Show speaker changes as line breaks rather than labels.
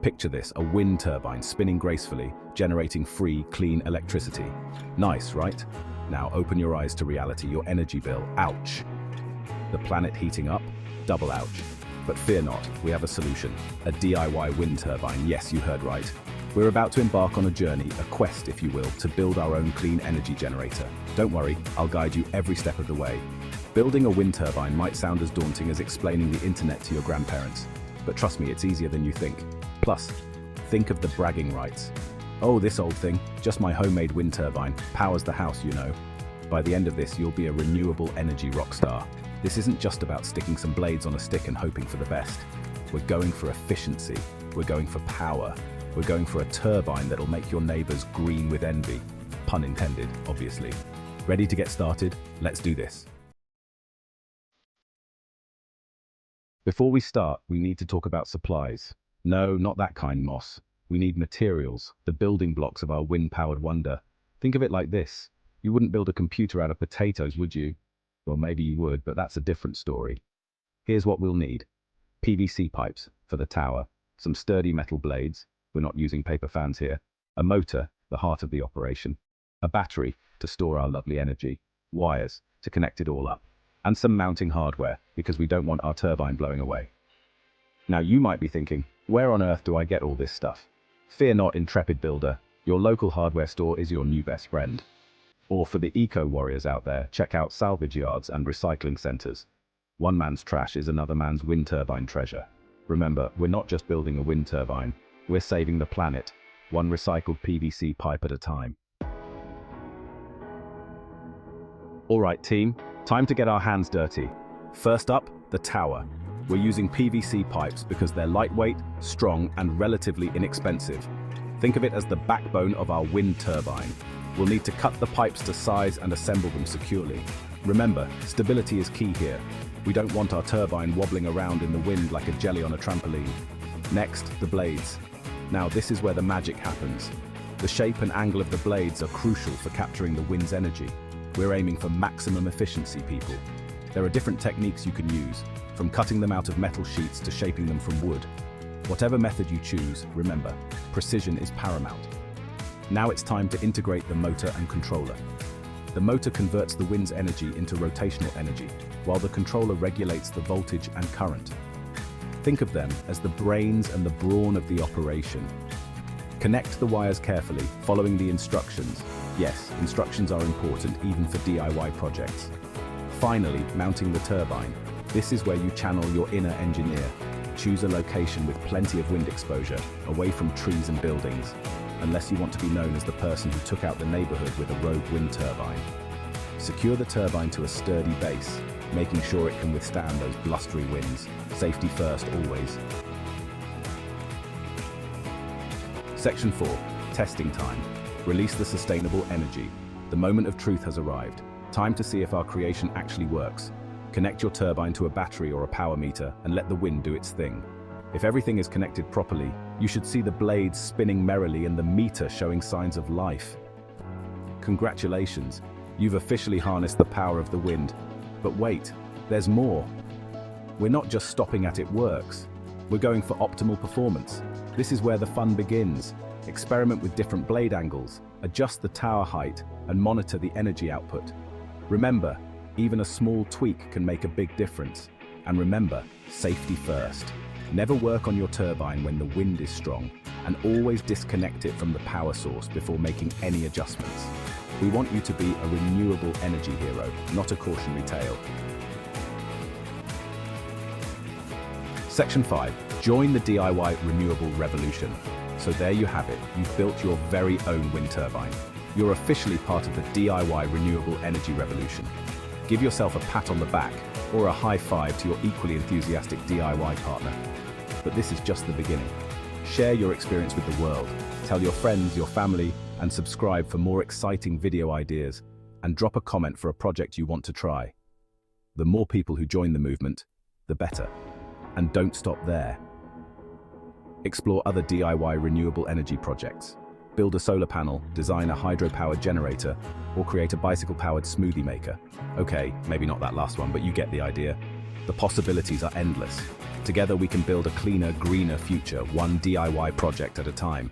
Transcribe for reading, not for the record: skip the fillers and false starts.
Picture this, a wind turbine spinning gracefully, generating free, clean electricity. Nice, right? Now open your eyes to reality, your energy bill. Ouch. The planet heating up? Double ouch. But fear not, we have a solution. A DIY wind turbine, yes, you heard right. We're about to embark on a journey, a quest if you will, to build our own clean energy generator. Don't worry, I'll guide you every step of the way. Building a wind turbine might sound as daunting as explaining the internet to your grandparents. But trust me, it's easier than you think. Plus, think of the bragging rights. Oh, this old thing, just my homemade wind turbine, powers the house, you know. By the end of this, you'll be a renewable energy rock star. This isn't just about sticking some blades on a stick and hoping for the best. We're going for efficiency. We're going for power. We're going for a turbine that'll make your neighbors green with envy. Pun intended, obviously. Ready to get started? Let's do this. Before we start, we need to talk about supplies. No, not that kind, Moss. We need materials, the building blocks of our wind-powered wonder. Think of it like this. You wouldn't build a computer out of potatoes, would you? Well, maybe you would, but that's a different story. Here's what we'll need. PVC pipes for the tower, some sturdy metal blades, we're not using paper fans here, a motor, the heart of the operation, a battery to store our lovely energy, wires to connect it all up, and some mounting hardware because we don't want our turbine blowing away. Now you might be thinking, where on earth do I get all this stuff? Fear not, intrepid builder, your local hardware store is your new best friend. Or for the eco-warriors out there, check out salvage yards and recycling centers. One man's trash is another man's wind turbine treasure. Remember, we're not just building a wind turbine, we're saving the planet, one recycled PVC pipe at a time. Alright team, time to get our hands dirty. First up, the tower. We're using PVC pipes because they're lightweight, strong, and relatively inexpensive. Think of it as the backbone of our wind turbine. We'll need to cut the pipes to size and assemble them securely. Remember, stability is key here. We don't want our turbine wobbling around in the wind like a jelly on a trampoline. Next, the blades. Now this is where the magic happens. The shape and angle of the blades are crucial for capturing the wind's energy. We're aiming for maximum efficiency, people. There are different techniques you can use, from cutting them out of metal sheets to shaping them from wood. Whatever method you choose, remember, precision is paramount. Now it's time to integrate the motor and controller. The motor converts the wind's energy into rotational energy, while the controller regulates the voltage and current. Think of them as the brains and the brawn of the operation. Connect the wires carefully, following the instructions. Yes, instructions are important even for DIY projects. Finally, mounting the turbine. This is where you channel your inner engineer. Choose a location with plenty of wind exposure, away from trees and buildings, unless you want to be known as the person who took out the neighborhood with a rogue wind turbine. Secure the turbine to a sturdy base, making sure it can withstand those blustery winds. Safety first, always. Section 4. Testing time. Release the sustainable energy. The moment of truth has arrived. Time to see if our creation actually works. Connect your turbine to a battery or a power meter and let the wind do its thing. If everything is connected properly, you should see the blades spinning merrily and the meter showing signs of life. Congratulations, you've officially harnessed the power of the wind. But wait, there's more. We're not just stopping at it works. We're going for optimal performance. This is where the fun begins. Experiment with different blade angles, adjust the tower height, and monitor the energy output. Remember, even a small tweak can make a big difference. And remember, safety first. Never work on your turbine when the wind is strong, and always disconnect it from the power source before making any adjustments. We want you to be a renewable energy hero, not a cautionary tale. Section 5. Join the DIY renewable revolution. So there you have it, you've built your very own wind turbine. You're officially part of the DIY renewable energy revolution. Give yourself a pat on the back, or a high five to your equally enthusiastic DIY partner. But this is just the beginning. Share your experience with the world. Tell your friends, your family, and subscribe for more exciting video ideas, and drop a comment for a project you want to try. The more people who join the movement, the better. And don't stop there. Explore other DIY renewable energy projects. Build a solar panel, design a hydro-powered generator, or create a bicycle-powered smoothie maker. Okay, maybe not that last one, but you get the idea. The possibilities are endless. Together we can build a cleaner, greener future, one DIY project at a time.